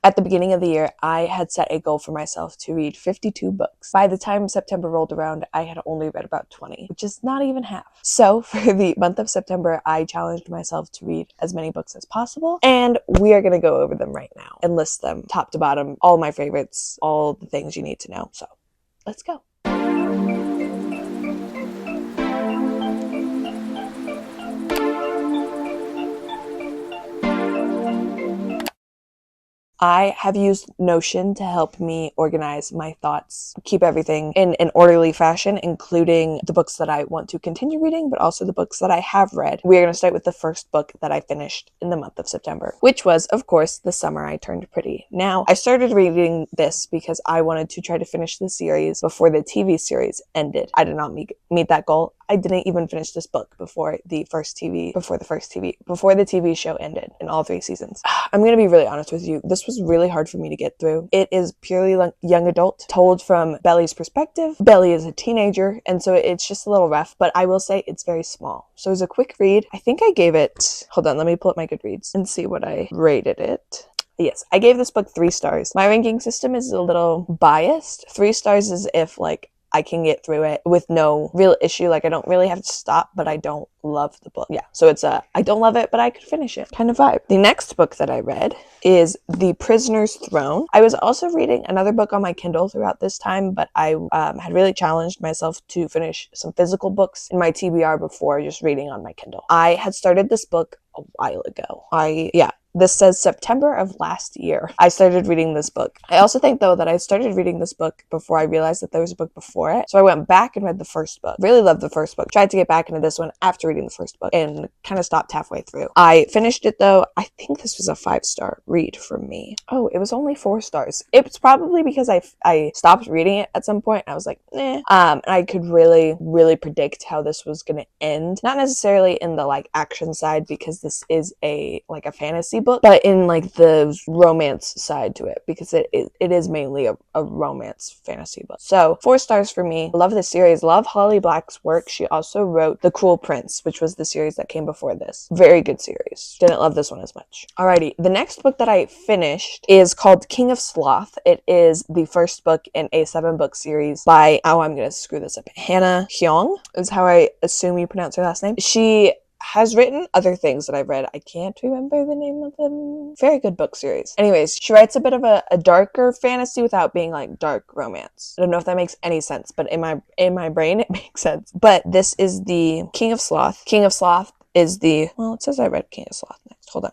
At the beginning of the year, I had set a goal for myself to read 52 books. By the time September rolled around, I had only read about 20, which is not even half. So for the month of September, I challenged myself to read as many books as possible, and we are going to go over them right now and list them top to bottom, all my favorites, all the things you need to know. So let's go. I have used Notion to help me organize my thoughts, keep everything in an orderly fashion, including the books that I want to continue reading, but also the books that I have read. We're going to start with the first book that I finished in the month of September, which was, of course, The Summer I Turned Pretty. Now, I started reading this because I wanted to try to finish the series before the TV series ended. I did not meet that goal. I didn't even finish this book before the TV show ended in all 3 seasons. I'm going to be really honest with you. This was really hard for me to get through. It is purely young adult, told from Belly's perspective. Belly is a teenager, and so it's just a little rough, but I will say it's very small. So it was a quick read. I think I gave it, hold on, let me pull up my Goodreads and see what I rated it. Yes, I gave this book 3 stars. My ranking system is a little biased. 3 stars is if, like, I can get through it with no real issue. Like, I don't really have to stop, but I don't love the book. Yeah, so it's I don't love it, but I could finish it kind of vibe. The next book that I read is The Prisoner's Throne. I was also reading another book on my Kindle throughout this time, but I had really challenged myself to finish some physical books in my TBR before just reading on my Kindle. I had started this book a while ago. This says September of last year. I started reading this book. I also think, though, that I started reading this book before I realized that there was a book before it. So I went back and read the first book. Really loved the first book. Tried to get back into this one after reading the first book and kind of stopped halfway through. I finished it, though. I think this was a 5-star read for me. Oh, it was only 4 stars. It's probably because I stopped reading it at some point. And I was like, eh. And I could really, really predict how this was going to end. Not necessarily in the, like, action side, because this is a fantasy book, but in, like, the romance side to it, because it is mainly a romance fantasy book. So 4 stars for me. Love the series. Love Holly Black's work. She also wrote The Cruel Prince, which was the series that came before this. Very good series. Didn't love this one as much. Alrighty, the next book that I finished is called King of Sloth. It is the first book in a 7-book series by, I'm gonna screw this up, Hannah Hyung is how I assume you pronounce her last name. She has written other things that I've read. I can't remember the name of them. Very good book series. Anyways, she writes a bit of a darker fantasy without being, like, dark romance. I don't know if that makes any sense, but in my brain it makes sense. But this is the King of Sloth. King of Sloth is it says I read King of Sloth next. Hold on.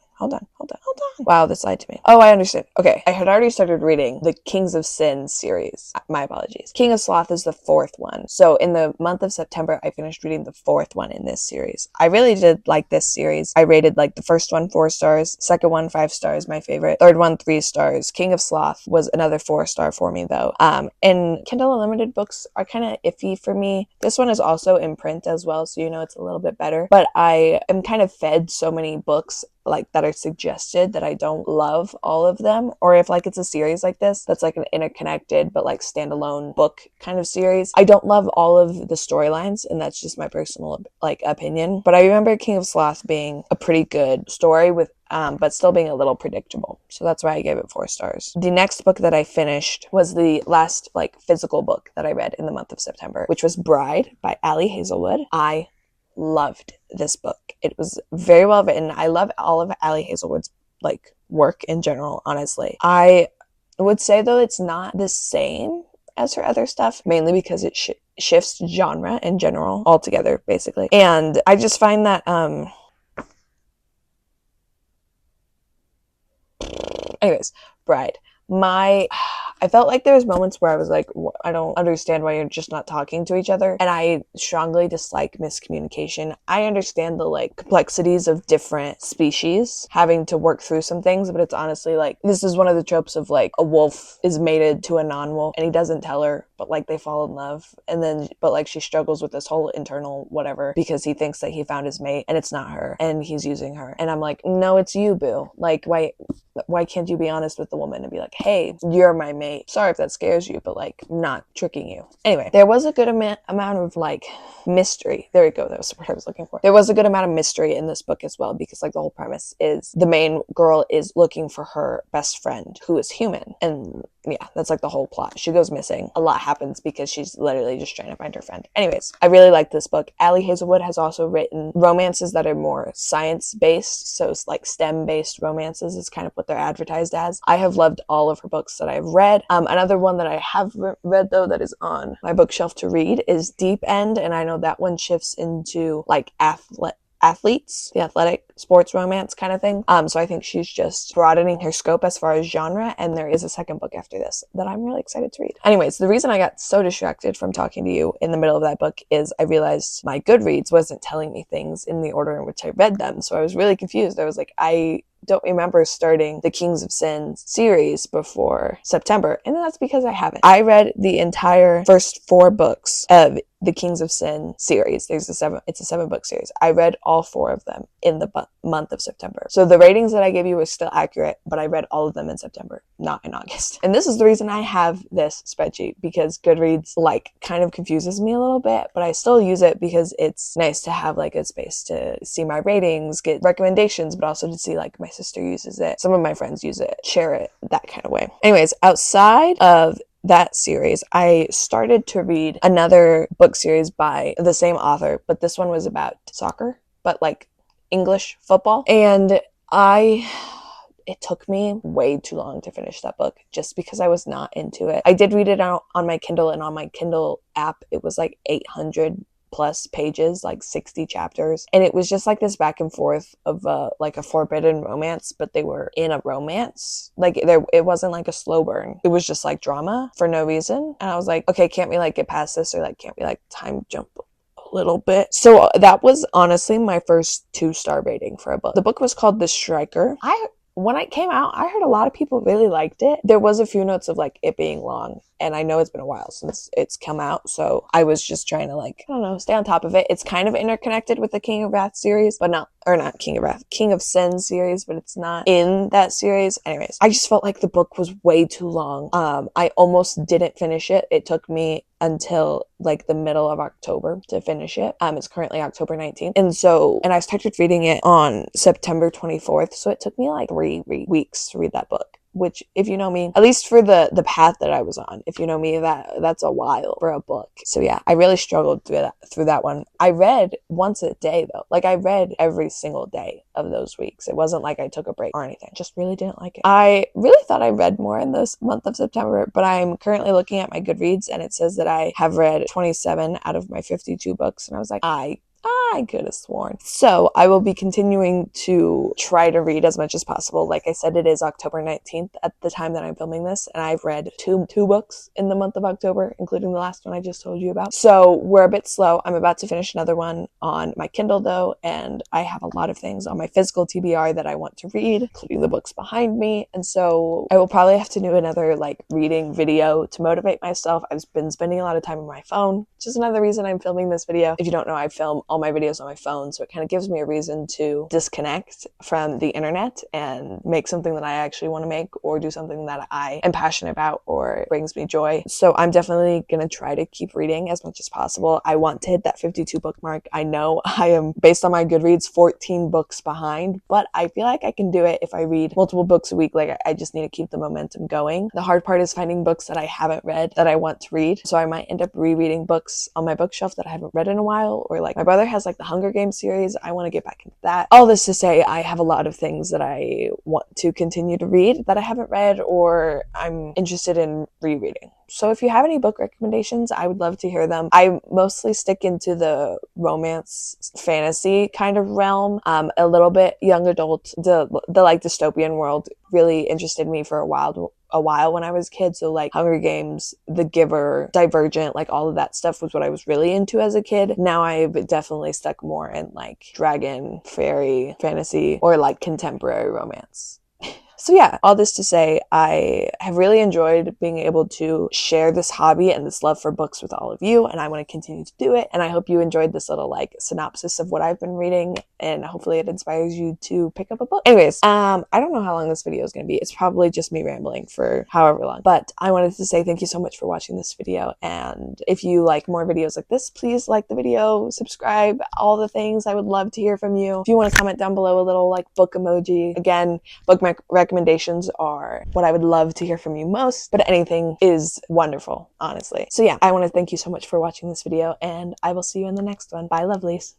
Wow, this lied to me. Oh, I understand. Okay, I had already started reading the Kings of Sin series. My apologies. King of Sloth is the 4th one. So in the month of September, I finished reading the 4th one in this series. I really did like this series. I rated, like, the first one 4 stars, second one 5 stars, my favorite, third one 3 stars. King of Sloth was another 4-star for me, though. And Kindle Unlimited books are kind of iffy for me. This one is also in print as well, so it's a little bit better. But I am kind of fed so many books, like, that are suggested, that I don't love all of them. Or if, like, it's a series like this that's like an interconnected but, like, standalone book kind of series, I don't love all of the storylines, and that's just my personal, like, opinion. But I remember King of Sloth being a pretty good story with but still being a little predictable. So that's why I gave it 4 stars. The next book that I finished was the last, like, physical book that I read in the month of September, which was Bride by Ali Hazelwood. I loved this book. It was very well written. I love all of Ali Hazelwood's, like, work in general, honestly. I would say, though, it's not the same as her other stuff, mainly because it shifts genre in general altogether, basically. And I just find that anyways, Bride. I felt like there was moments where I was like, I don't understand why you're just not talking to each other. And I strongly dislike miscommunication. I understand the, like, complexities of different species having to work through some things, but it's honestly, like, this is one of the tropes of, like, a wolf is mated to a non-wolf and he doesn't tell her but like they fall in love, and then but like she struggles with this whole internal whatever because he thinks that he found his mate and it's not her and he's using her. And I'm like, no, it's you, boo. Like, why can't you be honest with the woman and be like, hey, you're my mate. Sorry if that scares you, but like, I'm not tricking you. Anyway, there was a good amount of like mystery. There we go. That was the word I was looking for. There was a good amount of mystery in this book as well, because like the whole premise is the main girl is looking for her best friend who is human. And yeah, that's like the whole plot. She goes missing. A lot happens because she's literally just trying to find her friend. Anyways, I really like this book. Ali Hazelwood has also written romances that are more science-based, so it's like STEM-based romances is kind of what they're advertised as. I have loved all of her books that I've read. Another one that I have read though that is on my bookshelf to read is Deep End, and I know that one shifts into like athletes, the athletic sports romance kind of thing. So I think she's just broadening her scope as far as genre, and there is a second book after this that I'm really excited to read. Anyways, the reason I got so distracted from talking to you in the middle of that book is I realized my Goodreads wasn't telling me things in the order in which I read them, so I was really confused. I was like, I don't remember starting the Kings of Sin series before September, and that's because I haven't. I read the entire first 4 books of the Kings of Sin series. It's a 7-book series. I read all 4 of them in the month of September. So the ratings that I gave you were still accurate, but I read all of them in September, not in August. And this is the reason I have this spreadsheet, because Goodreads like kind of confuses me a little bit, but I still use it because it's nice to have like a space to see my ratings, get recommendations, but also to see like my sister uses it, some of my friends use it, share it, that kind of way. Anyways, outside of that series, I started to read another book series by the same author, but this one was about soccer, but like English football. And it took me way too long to finish that book just because I was not into it. I did read it out on my Kindle, and on my Kindle app, it was like 800 plus pages, like 60 chapters, and it was just like this back and forth of like a forbidden romance, but they were in a romance. Like it wasn't like a slow burn, it was just like drama for no reason. And I was like, okay, can't we like get past this, or like can't we like time jump a little bit? So that was honestly my first 2-star rating for a book. The book was called The Striker. When it came out, I heard a lot of people really liked it. There was a few notes of like it being long, and I know it's been a while since it's come out, so I was just trying to like, I don't know, stay on top of it. It's kind of interconnected with the King of Wrath series, but not King of Wrath, King of Sin series, but it's not in that series. Anyways, I just felt like the book was way too long. I almost didn't finish it. It took me until like the middle of October to finish it. It's currently October 19th. And I started reading it on September 24th. So it took me like 3 weeks to read that book, which, if you know me, at least for the path that I was on, if you know me, that's a while for a book. So yeah, I really struggled through that one. I read once a day though. Like I read every single day of those weeks. It wasn't like I took a break or anything. Just really didn't like it. I really thought I read more in this month of September, but I'm currently looking at my Goodreads, and it says that I have read 27 out of my 52 books, and I was like, I could have sworn. So I will be continuing to try to read as much as possible. Like I said, it is October 19th at the time that I'm filming this, and I've read two books in the month of October, including the last one I just told you about. So we're a bit slow. I'm about to finish another one on my Kindle though, and I have a lot of things on my physical TBR that I want to read, including the books behind me. And so I will probably have to do another like reading video to motivate myself. I've been spending a lot of time on my phone, which is another reason I'm filming this video. If you don't know, I film all my videos on my phone, so it kind of gives me a reason to disconnect from the internet and make something that I actually want to make, or do something that I am passionate about or brings me joy. So I'm definitely gonna try to keep reading as much as possible. I want to hit that 52 book mark. I know I am, based on my Goodreads, 14 books behind, but I feel like I can do it if I read multiple books a week. Like I just need to keep the momentum going. The hard part is finding books that I haven't read that I want to read, so I might end up rereading books on my bookshelf that I haven't read in a while, or like my brother has like the Hunger Games series. I want to get back into that. All this to say, I have a lot of things that I want to continue to read that I haven't read or I'm interested in rereading. So if you have any book recommendations, I would love to hear them. I mostly stick into the romance fantasy kind of realm, a little bit young adult. The like dystopian world really interested me for a while when I was a kid. So like Hunger Games, The Giver, Divergent, like all of that stuff was what I was really into as a kid. Now I've definitely stuck more in like dragon, fairy, fantasy, or like contemporary romance. So yeah, all this to say, I have really enjoyed being able to share this hobby and this love for books with all of you, and I want to continue to do it. And I hope you enjoyed this little like synopsis of what I've been reading, and hopefully it inspires you to pick up a book. Anyways, I don't know how long this video is going to be. It's probably just me rambling for however long, but I wanted to say thank you so much for watching this video. And if you like more videos like this, please like the video, subscribe, all the things. I would love to hear from you. If you want to comment down below a little like book emoji. Again, book recommendations are what I would love to hear from you most, but anything is wonderful, honestly. So yeah, I want to thank you so much for watching this video, and I will see you in the next one. Bye, lovelies.